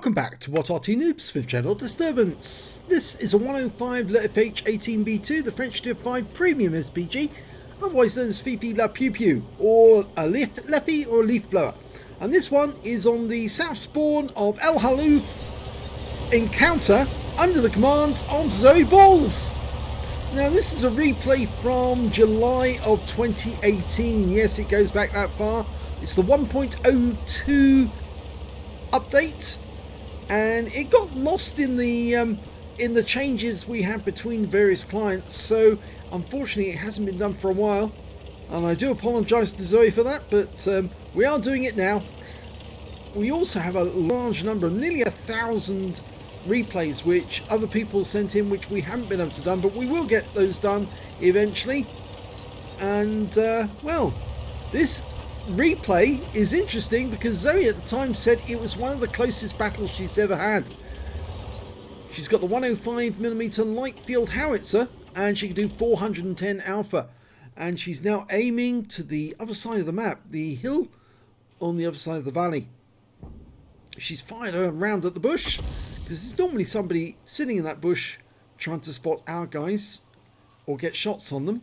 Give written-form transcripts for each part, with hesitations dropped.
Welcome back to what Arty Noobs with General Disturbance. This is a 105 leFH18B2, the French DDR5 Premium SPG, otherwise known as Fifi La Pew Pew, or a leFhy or a leaf blower. And this one is on the south spawn of El Halluf encounter under the command of zoeballz. Now this is a replay from July of 2018. Yes, it goes back that far. It's the 1.02 update, and it got lost in the changes we had between various clients, so unfortunately it hasn't been done for a while, and I do apologise to Zoe for that, but we are doing it now. We also have a large number, nearly 1,000 replays which other people sent in, which we haven't been able to done, but we will get those done eventually. And well, this replay is interesting because Zoe at the time said it was one of the closest battles she's ever had. She's got the 105mm light field howitzer and she can do 410 alpha, and she's now aiming to the other side of the map, the hill on the other side of the valley. She's fired a round at the bush because there's normally somebody sitting in that bush trying to spot our guys or get shots on them.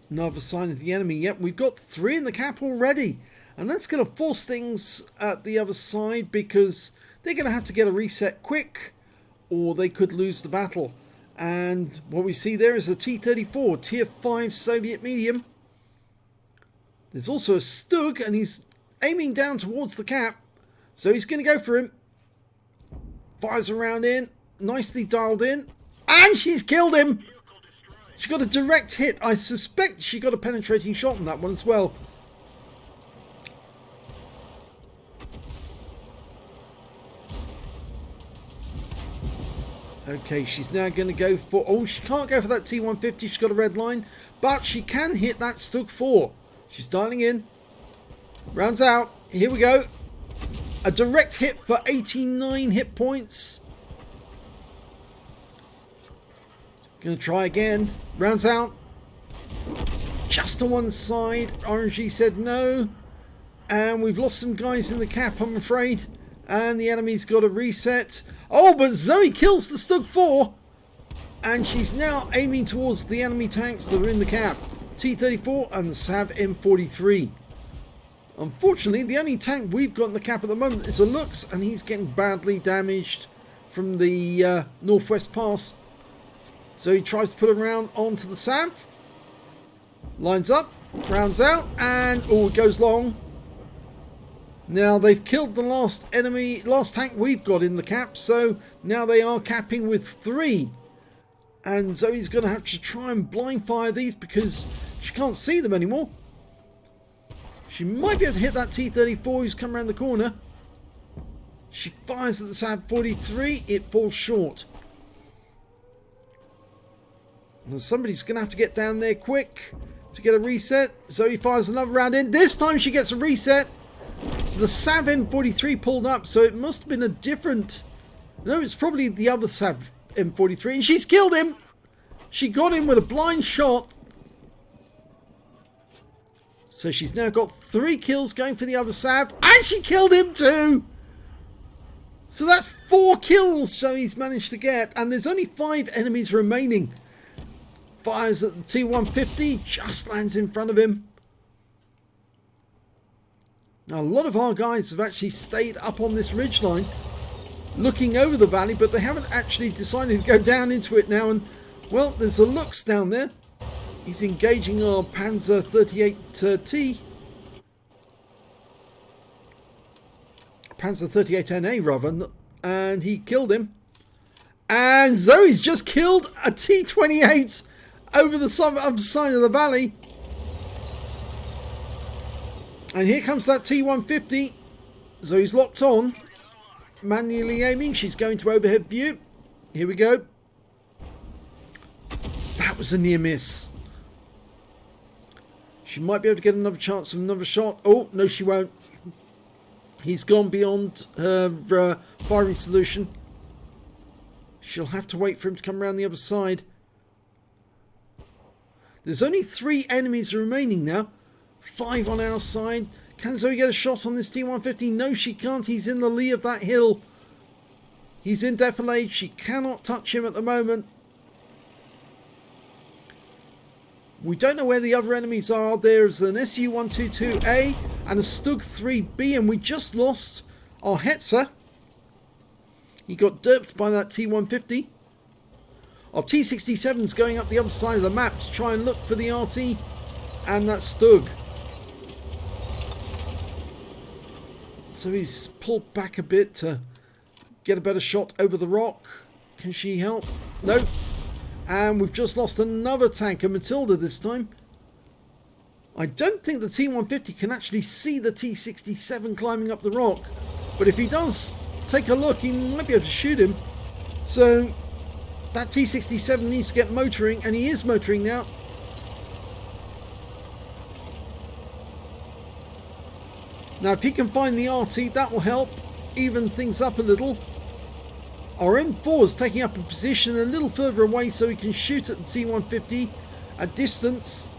Another sign of the enemy. Yep, we've got 3 in the cap already, and that's going to force things at the other side because they're going to have to get a reset quick or they could lose the battle. And what we see there is a T-34 tier 5 Soviet medium. There's also a Stug, and he's aiming down towards the cap, so he's going to go for him. Fires a round in, nicely dialed in, and she's killed him. She got a direct hit. I suspect she got a penetrating shot on that one as well. Okay, she's now going to go for... Oh, she can't go for that T-150. She's got a red line. But she can hit that Stug 4. She's dialing in. Rounds out. Here we go. A direct hit for 89 hit points. Gonna try again. Rounds out. Just to one side. RNG said no. And we've lost some guys in the cap, I'm afraid. And the enemy's got a reset. Oh, but Zoe kills the Stug 4. And she's now aiming towards the enemy tanks that are in the cap. T-34 and the Sav M43. Unfortunately, the only tank we've got in the cap at the moment is a Lux, and he's getting badly damaged from the northwest pass. So he tries to put a round onto the Sav. Lines up, rounds out, and oh, it goes long. Now they've killed the last tank we've got in the cap, so now they are capping with 3. And Zoe's going to have to try and blind fire these because she can't see them anymore. She might be able to hit that T-34 who's come around the corner. She fires at the Sav 43, it falls short. Now somebody's going to have to get down there quick to get a reset. Zoe fires another round in. This time she gets a reset. The Sav M43 pulled up, so it must have been a different... No, it's probably the other Sav M43. And she's killed him. She got him with a blind shot. So she's now got 3 kills going for the other Sav. And she killed him too. So that's 4 kills Zoe's managed to get. And there's only 5 enemies remaining. Fires at the T-150, just lands in front of him. Now a lot of our guys have actually stayed up on this ridgeline looking over the valley, but they haven't actually decided to go down into it now. And well, there's a Lux down there. He's engaging our Panzer 38T. Panzer 38NA rather, and he killed him. And Zoe's just killed a T-28 over the other side of the valley. And here comes that T-150. Zoe's locked on. Manually aiming. She's going to overhead view. Here we go. That was a near miss. She might be able to get another chance of another shot. Oh, no she won't. He's gone beyond her firing solution. She'll have to wait for him to come around the other side. There's only 3 enemies remaining now. 5 on our side. Can Zoe get a shot on this T150? No, she can't. He's in the lee of that hill. He's in defilade. She cannot touch him at the moment. We don't know where the other enemies are. There's an SU-122A and a Stug-3B, and we just lost our Hetzer. He got derped by that T150. Our T67's going up the other side of the map to try and look for the Arty and that Stug. So he's pulled back a bit to get a better shot over the rock. Can she help? No. And we've just lost another tanker, Matilda this time. I don't think the T150 can actually see the T67 climbing up the rock. But if he does take a look, he might be able to shoot him. So that T67 needs to get motoring, and he is motoring now. Now if he can find the Arty, that will help even things up a little. Our M4 is taking up a position a little further away so he can shoot at the T150 at distance.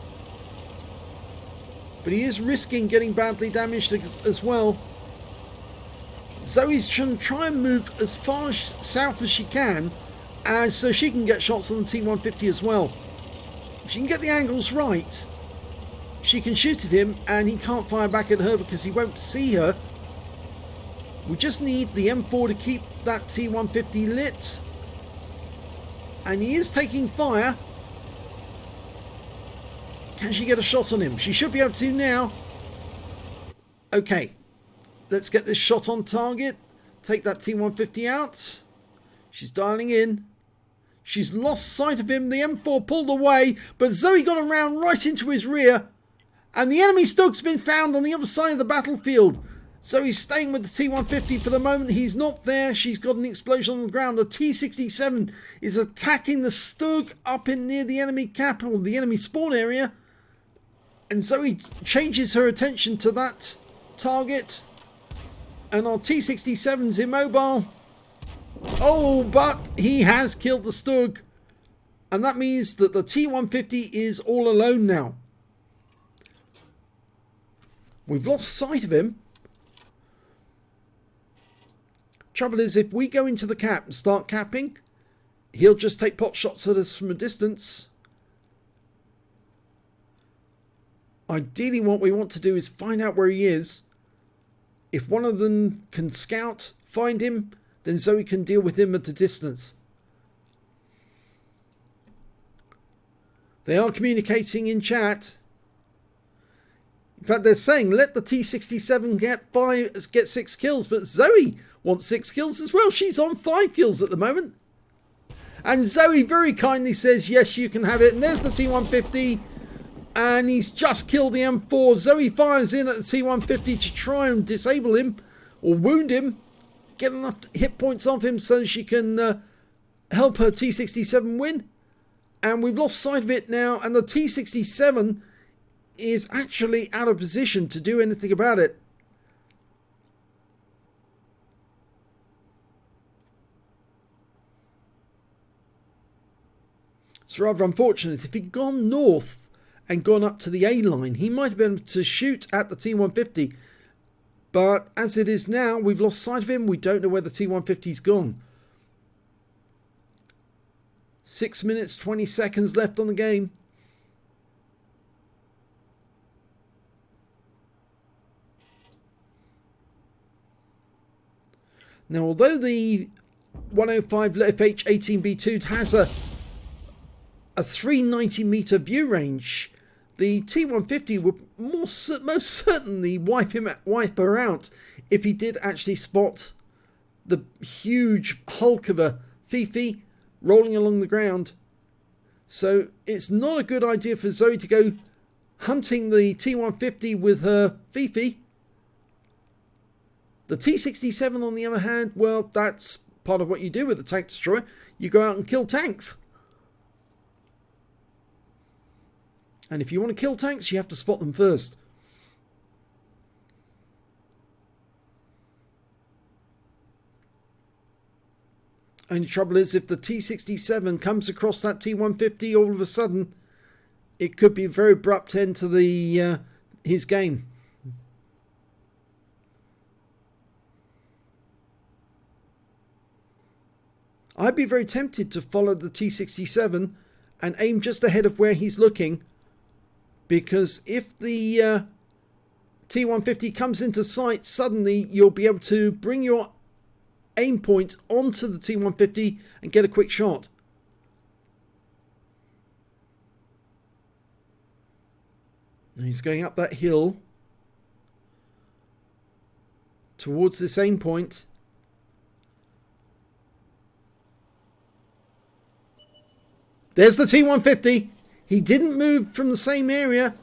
But he is risking getting badly damaged as well. Zoe's trying to try and move as far south as she can, so she can get shots on the T150 as well. If she can get the angles right, she can shoot at him and he can't fire back at her because he won't see her. We just need the M4 to keep that T150 lit. And he is taking fire. Can she get a shot on him? She should be able to now. Okay. Let's get this shot on target. Take that T150 out. She's dialing in. She's lost sight of him. The M4 pulled away. But Zoe got around right into his rear. And the enemy Stug's been found on the other side of the battlefield. So he's staying with the T150 for the moment. He's not there. She's got an explosion on the ground. The T67 is attacking the Stug up in near the enemy capital, the enemy spawn area. And so he changes her attention to that target. And our T67's immobile. Oh, but he has killed the Stug. And that means that the T150 is all alone now. We've lost sight of him. Trouble is, if we go into the cap and start capping, he'll just take pot shots at us from a distance. Ideally, what we want to do is find out where he is. If one of them can scout, find him, then Zoe can deal with him at a distance. They are communicating in chat. In fact, they're saying let the T67 get 6 kills, but Zoe wants 6 kills as well. She's on 5 kills at the moment. And Zoe very kindly says, yes, you can have it. And there's the T150. And he's just killed the M4. Zoe fires in at the T150 to try and disable him or wound him. Get enough hit points off him so she can help her T67 win. And we've lost sight of it now. And the T67 is actually out of position to do anything about it. It's rather unfortunate. If he'd gone north and gone up to the A line, he might have been able to shoot at the T150. But as it is now, we've lost sight of him. We don't know where the T150's gone. 6 minutes, 20 seconds left on the game. Now, although the 105 leFH18B2 has a 390 meter view range, the T150 would most certainly wipe her out if he did actually spot the huge hulk of a Fifi rolling along the ground. So it's not a good idea for Zoe to go hunting the T150 with her Fifi. The T67, on the other hand, well, that's part of what you do with a tank destroyer. You go out and kill tanks. And if you want to kill tanks, you have to spot them first. Only trouble is, if the T67 comes across that T150, all of a sudden, it could be a very abrupt end to his game. I'd be very tempted to follow the T67 and aim just ahead of where he's looking, because if the T150 comes into sight suddenly, you'll be able to bring your aim point onto the T150 and get a quick shot. And he's going up that hill towards this aim point. There's the T150. He didn't move from the same area,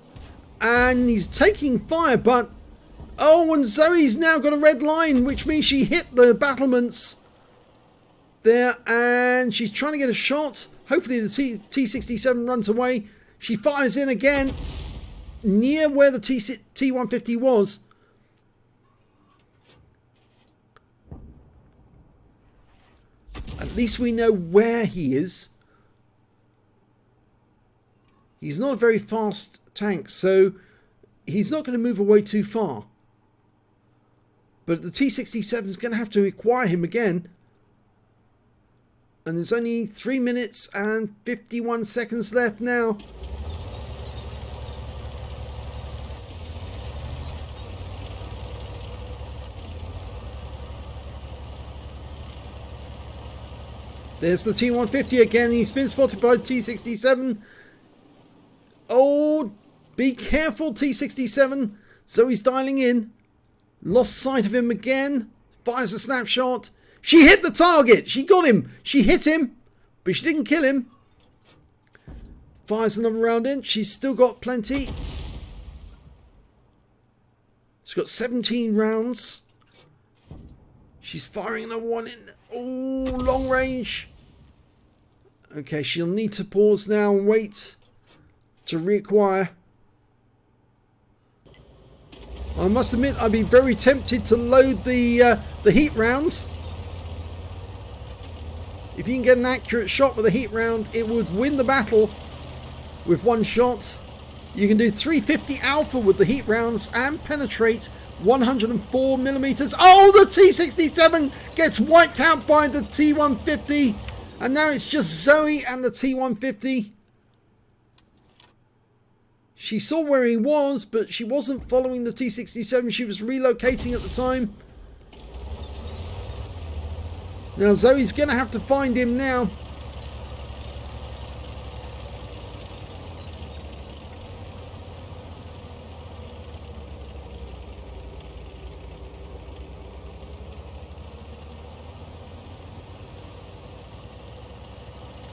and he's taking fire, but oh, and Zoe's now got a red line, which means she hit the battlements there, and she's trying to get a shot. Hopefully the T67 runs away. She fires in again near where the T150 was. At least we know where he is. He's not a very fast tank, so he's not going to move away too far. But the T67 is going to have to acquire him again. And there's only 3 minutes and 51 seconds left now. There's the T150 again. He's been spotted by T67. Oh, be careful, T67. Zoe's dialing in. Lost sight of him again. Fires a snapshot. She hit the target. She got him. She hit him, but she didn't kill him. Fires another round in. She's still got plenty. She's got 17 rounds. She's firing another one in. Oh, long range. Okay, she'll need to pause now and wait to reacquire. I must admit, I'd be very tempted to load the heat rounds. If you can get an accurate shot with a heat round, it would win the battle with one shot. You can do 350 alpha with the heat rounds and penetrate 104 millimeters. Oh, the T67 gets wiped out by the T150. And now it's just Zoe and the T150. She saw where he was, but she wasn't following the T67. She was relocating at the time. Now Zoe's going to have to find him now.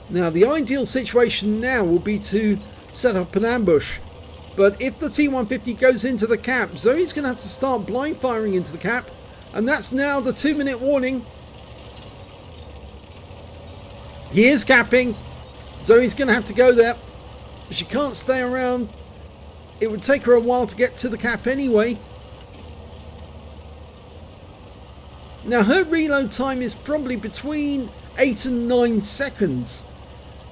Now the ideal situation now will be to set up an ambush. But if the T150 goes into the cap, Zoe's going to have to start blind firing into the cap. And that's now the 2-minute warning. He is capping. Zoe's going to have to go there. She can't stay around. It would take her a while to get to the cap anyway. Now her reload time is probably between 8 and 9 seconds.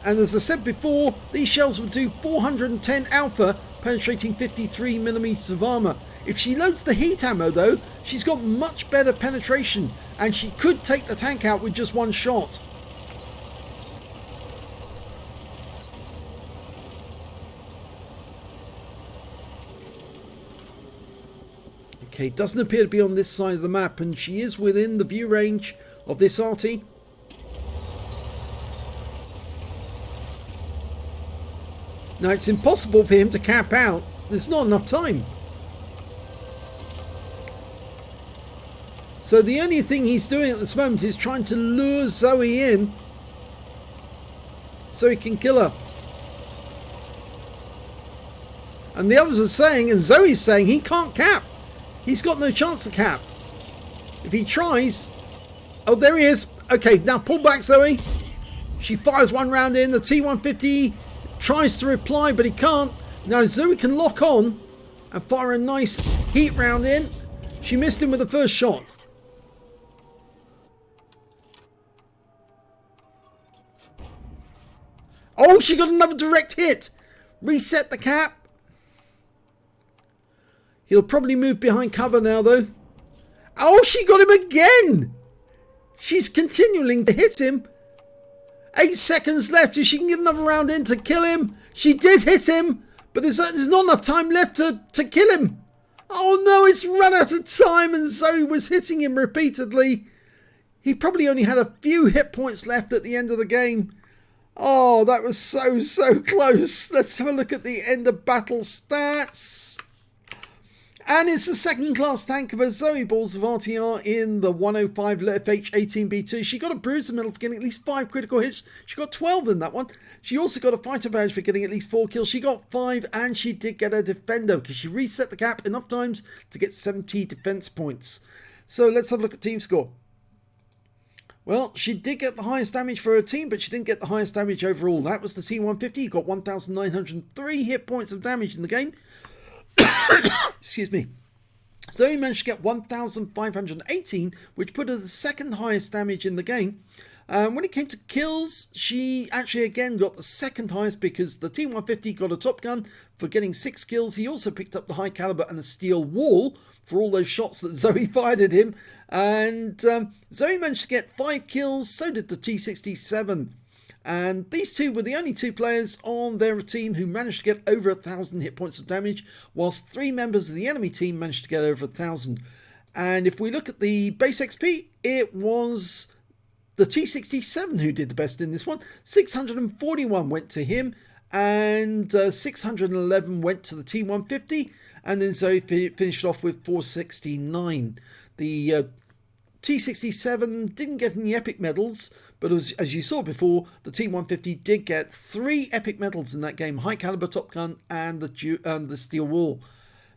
And as I said before, these shells will do 410 alpha, penetrating 53 millimeters of armor. If she loads the heat ammo though, she's got much better penetration, and she could take the tank out with just one shot. Okay, doesn't appear to be on this side of the map, and she is within the view range of this Arty. Now it's impossible for him to cap out. There's not enough time. So the only thing he's doing at this moment is trying to lure Zoe in so he can kill her. And the others are saying, and Zoe's saying, he can't cap. He's got no chance to cap. If he tries... Oh, there he is. Okay, now pull back, Zoe. She fires one round in. The T150 tries to reply, but he can't. Now Zoe can lock on and fire a nice heat round in. She missed him with the first shot. Oh, she got another direct hit. Reset the cap. He'll probably move behind cover now though. Oh, she got him again. She's continuing to hit him. 8 seconds left. If she can get another round in to kill him. She did hit him, but there's not enough time left to kill him. Oh no, it's run out of time, and Zoe was hitting him repeatedly. He probably only had a few hit points left at the end of the game. Oh, that was so close. Let's have a look at the end of battle stats. And it's the second class tank of a zoeballz of RTR in the 105 leFH18B2. She got a bruiser medal for getting at least 5 critical hits. She got 12 in that one. She also got a fighter badge for getting at least 4 kills. She got 5, and she did get a defender because she reset the cap enough times to get 70 defense points. So let's have a look at team score. Well, she did get the highest damage for her team, but she didn't get the highest damage overall. That was the T150. Got 1,903 hit points of damage in the game. Excuse me. Zoe managed to get 1,518, which put her the second highest damage in the game. When it came to kills, she actually again got the second highest because the T150 got a Top Gun for getting 6 kills. He also picked up the high caliber and the steel wall for all those shots that Zoe fired at him. And Zoe managed to get 5 kills, so did the T67. And these two were the only 2 players on their team who managed to get over 1,000 hit points of damage, whilst 3 members of the enemy team managed to get over 1,000. And if we look at the base XP, it was the T67 who did the best in this one. 641 went to him, and 611 went to the T150, and then Zoe finished off with 469. The T67 didn't get any epic medals, but as you saw before, the T150 did get 3 epic medals in that game: high caliber Top Gun and the steel wall.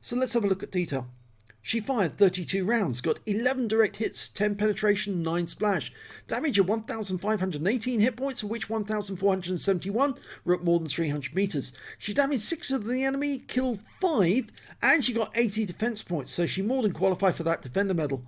So let's have a look at detail. She fired 32 rounds, got 11 direct hits, 10 penetration, 9 splash. Damage of 1,518 hit points, of which 1,471 were at more than 300 meters. She damaged 6 of the enemy, killed 5, and she got 80 defense points, so she more than qualified for that defender medal.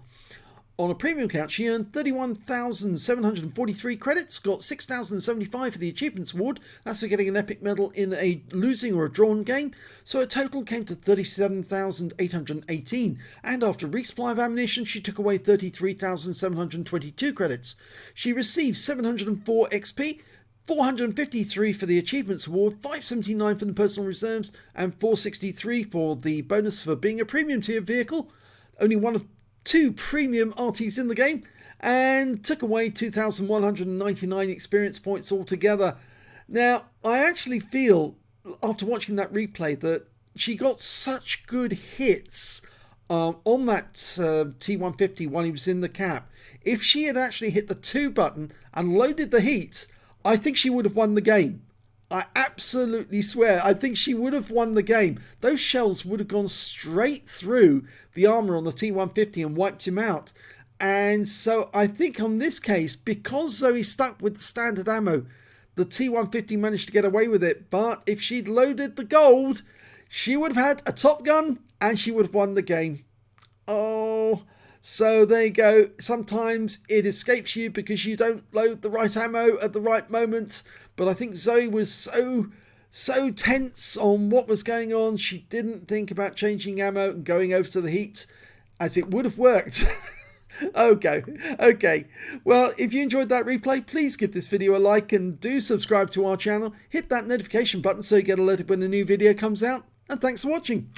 On a premium count, she earned 31,743 credits, got 6,075 for the Achievements Award. That's for getting an epic medal in a losing or a drawn game. So her total came to 37,818. And after resupply of ammunition, she took away 33,722 credits. She received 704 XP, 453 for the Achievements Award, 579 for the Personal Reserves, and 463 for the bonus for being a premium tier vehicle. Only one of 2 premium Artys in the game, and took away 2,199 experience points altogether. Now, I actually feel, after watching that replay, that she got such good hits on that T150 while he was in the cap. If she had actually hit the 2 button and loaded the heat, I think she would have won the game. I absolutely swear, I think she would have won the game. Those shells would have gone straight through the armor on the T150 and wiped him out. And so I think on this case, because Zoe stuck with standard ammo, the T150 managed to get away with it. But if she'd loaded the gold, she would have had a Top Gun and she would have won the game. Oh, so there you go. Sometimes it escapes you because you don't load the right ammo at the right moment. But I think Zoe was so tense on what was going on, she didn't think about changing ammo and going over to the heat, as it would have worked. Okay. Well, if you enjoyed that replay, please give this video a like and do subscribe to our channel. Hit that notification button so you get alerted when a new video comes out. And thanks for watching.